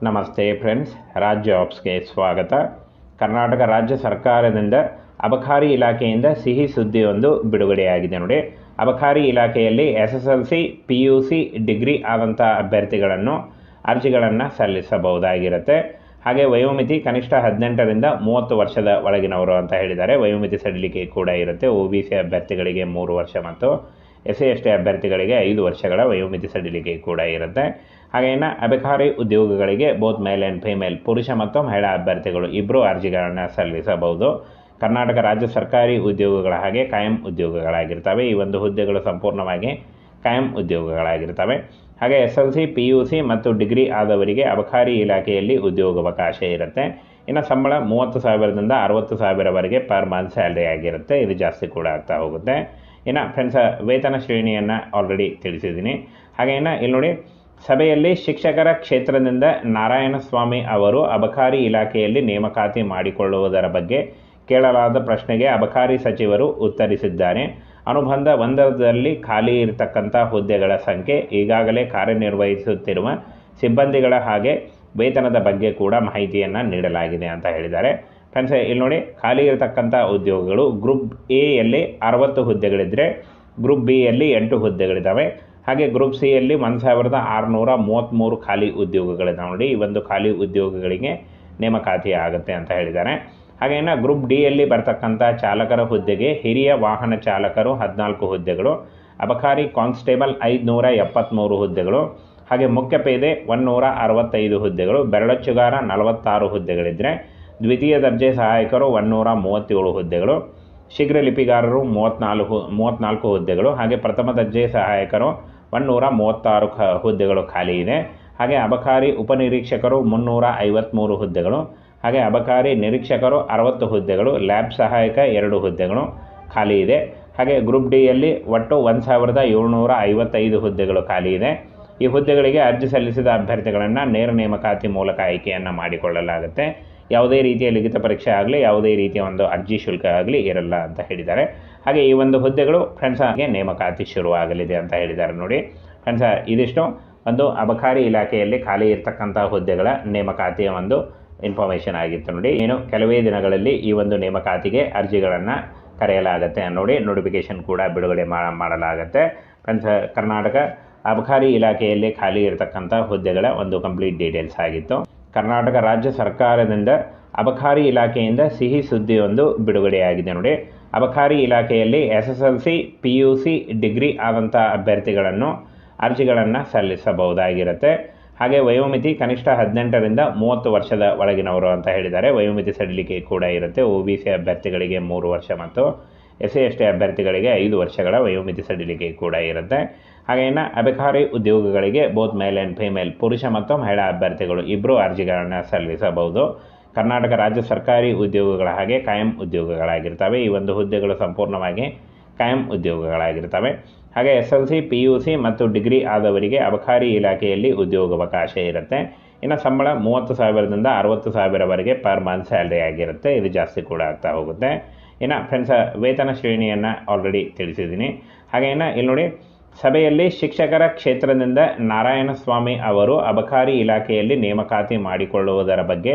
ನಮಸ್ತೆ ಫ್ರೆಂಡ್ಸ್, ರಾಜ್ ಜಾಬ್ಸ್ಗೆ ಸ್ವಾಗತ. ಕರ್ನಾಟಕ ರಾಜ್ಯ ಸರ್ಕಾರದಿಂದ ಅಬಕಾರಿ ಇಲಾಖೆಯಿಂದ ಸಿಹಿ ಸುದ್ದಿಯೊಂದು ಬಿಡುಗಡೆಯಾಗಿದೆ ನೋಡಿ. ಅಬಕಾರಿ ಇಲಾಖೆಯಲ್ಲಿ SSLC PUC ಡಿಗ್ರಿ ಆದಂಥ ಅಭ್ಯರ್ಥಿಗಳನ್ನು ಅರ್ಜಿಗಳನ್ನು ಸಲ್ಲಿಸಬಹುದಾಗಿರುತ್ತೆ. ಹಾಗೆ ವಯೋಮಿತಿ ಕನಿಷ್ಠ 18ರಿಂದ 30 ವರ್ಷದ ಒಳಗಿನವರು ಅಂತ ಹೇಳಿದ್ದಾರೆ. ವಯೋಮಿತಿ ಸಡಿಲಿಕೆ ಕೂಡ ಇರುತ್ತೆ. OBC ಅಭ್ಯರ್ಥಿಗಳಿಗೆ 3 ವರ್ಷ ಮತ್ತು SC/ST ಅಭ್ಯರ್ಥಿಗಳಿಗೆ 5 ವರ್ಷಗಳ ವಯೋಮಿತಿ ಸಡಿಲಿಕೆ ಕೂಡ ಇರುತ್ತೆ. ಹಾಗೇನ ಅಬಕಾರಿ ಉದ್ಯೋಗಗಳಿಗೆ ಬೋತ್ ಮೇಲ್ ಆ್ಯಂಡ್ ಫಿಮೇಲ್, ಪುರುಷ ಮತ್ತು ಮಹಿಳಾ ಅಭ್ಯರ್ಥಿಗಳು ಇಬ್ಬರು ಅರ್ಜಿಗಳನ್ನು ಸಲ್ಲಿಸಬಹುದು. ಕರ್ನಾಟಕ ರಾಜ್ಯ ಸರ್ಕಾರಿ ಉದ್ಯೋಗಗಳ ಹಾಗೆ ಕಾಯಂ ಉದ್ಯೋಗಗಳಾಗಿರ್ತವೆ. ಈ ಒಂದು ಹುದ್ದೆಗಳು ಸಂಪೂರ್ಣವಾಗಿ ಕಾಯಂ ಉದ್ಯೋಗಗಳಾಗಿರ್ತವೆ. ಹಾಗೆ SLC PUC ಮತ್ತು ಡಿಗ್ರಿ ಆದವರಿಗೆ ಅಬಕಾರಿ ಇಲಾಖೆಯಲ್ಲಿ ಉದ್ಯೋಗಾವಕಾಶ ಇರುತ್ತೆ. ಇನ್ನು ಸಂಬಳ 30,000ದಿಂದ 60,000ವರೆಗೆ ಪರ್ ಮಂತ್ ಸ್ಯಾಲ್ರಿ ಆಗಿರುತ್ತೆ. ಇದು ಜಾಸ್ತಿ ಕೂಡ ಆಗ್ತಾ ಹೋಗುತ್ತೆ. ಇನ್ನು ಫ್ರೆಂಡ್ಸ್, ವೇತನ ಶ್ರೇಣಿಯನ್ನು ಆಲ್ರೆಡಿ ತಿಳಿಸಿದ್ದೀನಿ. ಹಾಗೆ ಇಲ್ಲಿ ನೋಡಿ, ಸಭೆಯಲ್ಲಿ ಶಿಕ್ಷಕರ ಕ್ಷೇತ್ರದಿಂದ ನಾರಾಯಣಸ್ವಾಮಿ ಅವರು ಅಬಕಾರಿ ಇಲಾಖೆಯಲ್ಲಿ ನೇಮಕಾತಿ ಮಾಡಿಕೊಳ್ಳುವುದರ ಬಗ್ಗೆ ಕೇಳಲಾದ ಪ್ರಶ್ನೆಗೆ ಅಬಕಾರಿ ಸಚಿವರು ಉತ್ತರಿಸಿದ್ದಾರೆ. ಅನುಬಂಧ 1ರಲ್ಲಿ ಖಾಲಿ ಇರತಕ್ಕಂಥ ಹುದ್ದೆಗಳ ಸಂಖ್ಯೆ, ಈಗಾಗಲೇ ಕಾರ್ಯನಿರ್ವಹಿಸುತ್ತಿರುವ ಸಿಬ್ಬಂದಿಗಳ ಹಾಗೆ ವೇತನದ ಬಗ್ಗೆ ಕೂಡ ಮಾಹಿತಿಯನ್ನು ನೀಡಲಾಗಿದೆ ಅಂತ ಹೇಳಿದ್ದಾರೆ. ಫ್ರೆಂಡ್ಸ್, ಇಲ್ಲಿ ನೋಡಿ, ಖಾಲಿ ಇರತಕ್ಕಂಥ ಉದ್ಯೋಗಗಳು ಗ್ರೂಪ್ ಎಯಲ್ಲಿ 60 ಹುದ್ದೆಗಳಿದ್ದರೆ ಗ್ರೂಪ್ ಬಿಯಲ್ಲಿ 8 ಹುದ್ದೆಗಳಿದ್ದಾವೆ. ಹಾಗೆ ಗ್ರೂಪ್ ಸಿಯಲ್ಲಿ 1,633 ಖಾಲಿ ಉದ್ಯೋಗಗಳಿದ್ದಾವೆ ನೋಡಿ. ಈ ಒಂದು ಖಾಲಿ ಉದ್ಯೋಗಗಳಿಗೆ ನೇಮಕಾತಿ ಆಗುತ್ತೆ ಅಂತ ಹೇಳಿದ್ದಾರೆ. ಹಾಗೇನ ಗ್ರೂಪ್ ಡಿಯಲ್ಲಿ ಬರ್ತಕ್ಕಂಥ ಚಾಲಕರ ಹುದ್ದೆಗೆ ಹಿರಿಯ ವಾಹನ ಚಾಲಕರು 14 ಹುದ್ದೆಗಳು, ಅಬಕಾರಿ ಕಾನ್ಸ್ಟೇಬಲ್ 573 ಹುದ್ದೆಗಳು, ಹಾಗೆ ಮುಖ್ಯ ಪೇದೆ 165 ಹುದ್ದೆಗಳು, ಬೆರಳಚ್ಚುಗಾರ 46 ಹುದ್ದೆಗಳಿದ್ದರೆ ದ್ವಿತೀಯ ದರ್ಜೆ ಸಹಾಯಕರು 137 ಹುದ್ದೆಗಳು, ಶೀಘ್ರ ಲಿಪಿಗಾರರು 34 ಹುದ್ದೆಗಳು, ಹಾಗೆ ಪ್ರಥಮ ದರ್ಜೆ ಸಹಾಯಕರು 136 ಹುದ್ದೆಗಳು ಖಾಲಿ ಇದೆ. ಹಾಗೆ ಅಬಕಾರಿ ಉಪನಿರೀಕ್ಷಕರು 353 ಹುದ್ದೆಗಳು, ಹಾಗೆ ಅಬಕಾರಿ ನಿರೀಕ್ಷಕರು 60 ಹುದ್ದೆಗಳು, ಲ್ಯಾಬ್ ಸಹಾಯಕ 2 ಹುದ್ದೆಗಳು ಖಾಲಿ ಇದೆ. ಹಾಗೆ ಗ್ರೂಪ್ ಡಿಯಲ್ಲಿ ಒಟ್ಟು 1,755 ಹುದ್ದೆಗಳು ಖಾಲಿ ಇದೆ. ಈ ಹುದ್ದೆಗಳಿಗೆ ಅರ್ಜಿ ಸಲ್ಲಿಸಿದ ಅಭ್ಯರ್ಥಿಗಳನ್ನು ನೇರ ನೇಮಕಾತಿ ಮೂಲಕ ಆಯ್ಕೆಯನ್ನು ಮಾಡಿಕೊಳ್ಳಲಾಗುತ್ತೆ. ಯಾವುದೇ ರೀತಿಯ ಲಿಖಿತ ಪರೀಕ್ಷೆ ಆಗಲಿ, ಯಾವುದೇ ರೀತಿಯ ಒಂದು ಅರ್ಜಿ ಶುಲ್ಕ ಆಗಲಿ ಇರಲ್ಲ ಅಂತ ಹೇಳಿದ್ದಾರೆ. ಹಾಗೆ ಈ ಒಂದು ಹುದ್ದೆಗಳು ಫ್ರೆಂಡ್ಸ್ ಹಾಗೆ ನೇಮಕಾತಿ ಶುರುವಾಗಲಿದೆ ಅಂತ ಹೇಳಿದ್ದಾರೆ ನೋಡಿ. ಫ್ರೆಂಡ್ಸ್, ಇದಿಷ್ಟು ಒಂದು ಅಬಕಾರಿ ಇಲಾಖೆಯಲ್ಲಿ ಖಾಲಿ ಇರತಕ್ಕಂಥ ಹುದ್ದೆಗಳ ನೇಮಕಾತಿಯ ಒಂದು ಇನ್ಫಾರ್ಮೇಷನ್ ಆಗಿತ್ತು ನೋಡಿ. ಏನು ಕೆಲವೇ ದಿನಗಳಲ್ಲಿ ಈ ಒಂದು ನೇಮಕಾತಿಗೆ ಅರ್ಜಿಗಳನ್ನು ಕರೆಯಲಾಗುತ್ತೆ ನೋಡಿ. ನೋಟಿಫಿಕೇಶನ್ ಕೂಡ ಬಿಡುಗಡೆ ಮಾಡಲಾಗುತ್ತೆ. ಫ್ರೆಂಡ್ಸ್, ಕರ್ನಾಟಕ ಅಬಕಾರಿ ಇಲಾಖೆಯಲ್ಲಿ ಖಾಲಿ ಇರತಕ್ಕಂಥ ಹುದ್ದೆಗಳ ಒಂದು ಕಂಪ್ಲೀಟ್ ಡೀಟೇಲ್ಸ್ ಆಗಿತ್ತು. ಕರ್ನಾಟಕ ರಾಜ್ಯ ಸರ್ಕಾರದಿಂದ ಅಬಕಾರಿ ಇಲಾಖೆಯಿಂದ ಸಿಹಿ ಸುದ್ದಿಯೊಂದು ಬಿಡುಗಡೆಯಾಗಿದೆ ನೋಡಿ. ಅಬಕಾರಿ ಇಲಾಖೆಯಲ್ಲಿ SSLC PUC ಡಿಗ್ರಿ ಆದಂಥ ಅಭ್ಯರ್ಥಿಗಳನ್ನು ಅರ್ಜಿಗಳನ್ನು ಸಲ್ಲಿಸಬಹುದಾಗಿರುತ್ತೆ. ಹಾಗೆ ವಯೋಮಿತಿ ಕನಿಷ್ಠ 18ರಿಂದ 30 ವರ್ಷದ ಒಳಗಿನವರು ಅಂತ ಹೇಳಿದ್ದಾರೆ. ವಯೋಮಿತಿ ಸಡಿಲಿಕೆ ಕೂಡ ಇರುತ್ತೆ. OBC ಅಭ್ಯರ್ಥಿಗಳಿಗೆ 3 ವರ್ಷ ಮತ್ತು SC/ST ಅಭ್ಯರ್ಥಿಗಳಿಗೆ 5 ವರ್ಷಗಳ ವಯೋಮಿತಿ ಸಡಿಲಿಕೆ ಕೂಡ ಇರುತ್ತೆ. ಹಾಗೇನ ಅಬಕಾರಿ ಉದ್ಯೋಗಗಳಿಗೆ ಬೋತ್ ಮೇಲ್ ಆ್ಯಂಡ್ ಫಿಮೇಲ್, ಪುರುಷ ಮತ್ತು ಮಹಿಳಾ ಅಭ್ಯರ್ಥಿಗಳು ಇಬ್ಬರು ಅರ್ಜಿಗಳನ್ನು ಸಲ್ಲಿಸಬಹುದು. ಕರ್ನಾಟಕ ರಾಜ್ಯ ಸರ್ಕಾರಿ ಉದ್ಯೋಗಗಳ ಹಾಗೆ ಕಾಯಂ ಉದ್ಯೋಗಗಳಾಗಿರ್ತವೆ. ಈ ಒಂದು ಹುದ್ದೆಗಳು ಸಂಪೂರ್ಣವಾಗಿ ಕಾಯಂ ಉದ್ಯೋಗಗಳಾಗಿರ್ತವೆ. ಹಾಗೆ SLC PUC ಮತ್ತು ಡಿಗ್ರಿ ಆದವರಿಗೆ ಅಬಕಾರಿ ಇಲಾಖೆಯಲ್ಲಿ ಉದ್ಯೋಗಾವಕಾಶ ಇರುತ್ತೆ. ಇನ್ನು ಸಂಬಳ 30,000ದಿಂದ 60,000ವರೆಗೆ ಪರ್ ಮಂತ್ ಸ್ಯಾಲ್ರಿ ಆಗಿರುತ್ತೆ. ಇದು ಜಾಸ್ತಿ ಕೂಡ ಆಗ್ತಾ ಹೋಗುತ್ತೆ. ಇನ್ನು ಫ್ರೆಂಡ್ಸ್, ವೇತನ ಶ್ರೇಣಿಯನ್ನು ಆಲ್ರೆಡಿ ತಿಳಿಸಿದ್ದೀನಿ. ಹಾಗೇನ ಇಲ್ಲಿ ನೋಡಿ, ಸಭೆಯಲ್ಲಿ ಶಿಕ್ಷಕರ ಕ್ಷೇತ್ರದಿಂದ ನಾರಾಯಣಸ್ವಾಮಿ ಅವರು ಅಬಕಾರಿ ಇಲಾಖೆಯಲ್ಲಿ ನೇಮಕಾತಿ ಮಾಡಿಕೊಳ್ಳುವುದರ ಬಗ್ಗೆ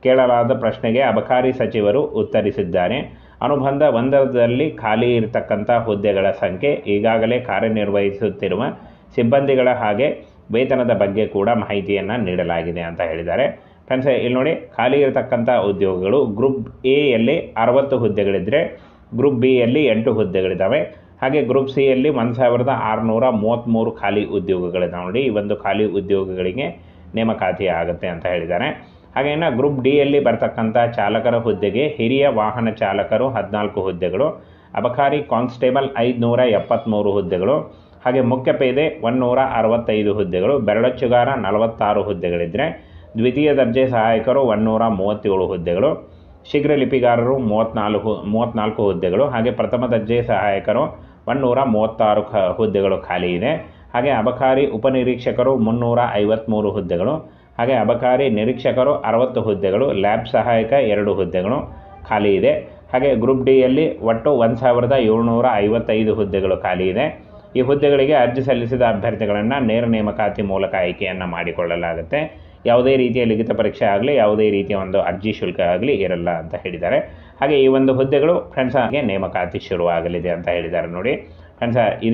ಕೇಳಲಾದ ಪ್ರಶ್ನೆಗೆ ಅಬಕಾರಿ ಸಚಿವರು ಉತ್ತರಿಸಿದ್ದಾರೆ. ಅನುಬಂಧ 1ರಲ್ಲಿ ಖಾಲಿ ಇರತಕ್ಕಂಥ ಹುದ್ದೆಗಳ ಸಂಖ್ಯೆ, ಈಗಾಗಲೇ ಕಾರ್ಯನಿರ್ವಹಿಸುತ್ತಿರುವ ಸಿಬ್ಬಂದಿಗಳ ಹಾಗೆ ವೇತನದ ಬಗ್ಗೆ ಕೂಡ ಮಾಹಿತಿಯನ್ನು ನೀಡಲಾಗಿದೆ ಅಂತ ಹೇಳಿದ್ದಾರೆ. ಫ್ರೆಂಡ್ಸ್, ಇಲ್ಲಿ ನೋಡಿ, ಖಾಲಿ ಇರತಕ್ಕಂಥ ಉದ್ಯೋಗಗಳು ಗ್ರೂಪ್ ಎಯಲ್ಲಿ 60 ಹುದ್ದೆಗಳಿದ್ದರೆ ಗ್ರೂಪ್ ಬಿಯಲ್ಲಿ 8 ಹುದ್ದೆಗಳಿದ್ದಾವೆ. ಹಾಗೆ ಗ್ರೂಪ್ ಸಿಯಲ್ಲಿ 1,633 ಖಾಲಿ ಉದ್ಯೋಗಗಳಿದ್ದಾವೆ ನೋಡಿ. ಈ ಒಂದು ಖಾಲಿ ಉದ್ಯೋಗಗಳಿಗೆ ನೇಮಕಾತಿ ಆಗುತ್ತೆ ಅಂತ ಹೇಳಿದ್ದಾರೆ. ಹಾಗೇನ ಗ್ರೂಪ್ ಡಿಯಲ್ಲಿ ಬರ್ತಕ್ಕಂಥ ಚಾಲಕರ ಹುದ್ದೆಗೆ ಹಿರಿಯ ವಾಹನ ಚಾಲಕರು 14 ಹುದ್ದೆಗಳು, ಅಬಕಾರಿ ಕಾನ್ಸ್ಟೇಬಲ್ 573 ಹುದ್ದೆಗಳು, ಹಾಗೆ ಮುಖ್ಯ ಪೇದೆ 165 ಹುದ್ದೆಗಳು, ಬೆರಳಚ್ಚುಗಾರ 46 ಹುದ್ದೆಗಳಿದ್ದರೆ ದ್ವಿತೀಯ ದರ್ಜೆ ಸಹಾಯಕರು 137 ಹುದ್ದೆಗಳು, ಶೀಘ್ರ ಲಿಪಿಗಾರರು 34 ಹುದ್ದೆಗಳು, ಹಾಗೆ ಪ್ರಥಮ ದರ್ಜೆ ಸಹಾಯಕರು 136 ಹುದ್ದೆಗಳು ಖಾಲಿ ಇದೆ. ಹಾಗೆ ಅಬಕಾರಿ ಉಪನಿರೀಕ್ಷಕರು 353 ಹುದ್ದೆಗಳು, ಹಾಗೆ ಅಬಕಾರಿ ನಿರೀಕ್ಷಕರು 60 ಹುದ್ದೆಗಳು, ಲ್ಯಾಬ್ ಸಹಾಯಕ 2 ಹುದ್ದೆಗಳು ಖಾಲಿ ಇದೆ. ಹಾಗೆ ಗ್ರೂಪ್ ಡಿಯಲ್ಲಿ ಒಟ್ಟು 1,755 ಹುದ್ದೆಗಳು ಖಾಲಿ ಇದೆ. ಈ ಹುದ್ದೆಗಳಿಗೆ ಅರ್ಜಿ ಸಲ್ಲಿಸಿದ ಅಭ್ಯರ್ಥಿಗಳನ್ನು ನೇರ ನೇಮಕಾತಿ ಮೂಲಕ ಆಯ್ಕೆಯನ್ನು ಮಾಡಿಕೊಳ್ಳಲಾಗುತ್ತೆ. ಯಾವುದೇ ರೀತಿಯ ಲಿಖಿತ ಪರೀಕ್ಷೆ ಆಗಲಿ ಯಾವುದೇ ರೀತಿಯ ಒಂದು ಅರ್ಜಿ ಶುಲ್ಕ ಆಗಲಿ ಇರಲ್ಲ ಅಂತ ಹೇಳಿದ್ದಾರೆ. ಹಾಗೆ ಈ ಒಂದು ಹುದ್ದೆಗಳು ಫ್ರೆಂಡ್ಸ್ ಹಾಗೆ ನೇಮಕಾತಿ ಶುರುವಾಗಲಿದೆ ಅಂತ ಹೇಳಿದ್ದಾರೆ ನೋಡಿ ಫ್ರೆಂಡ್ಸ್. ಇದು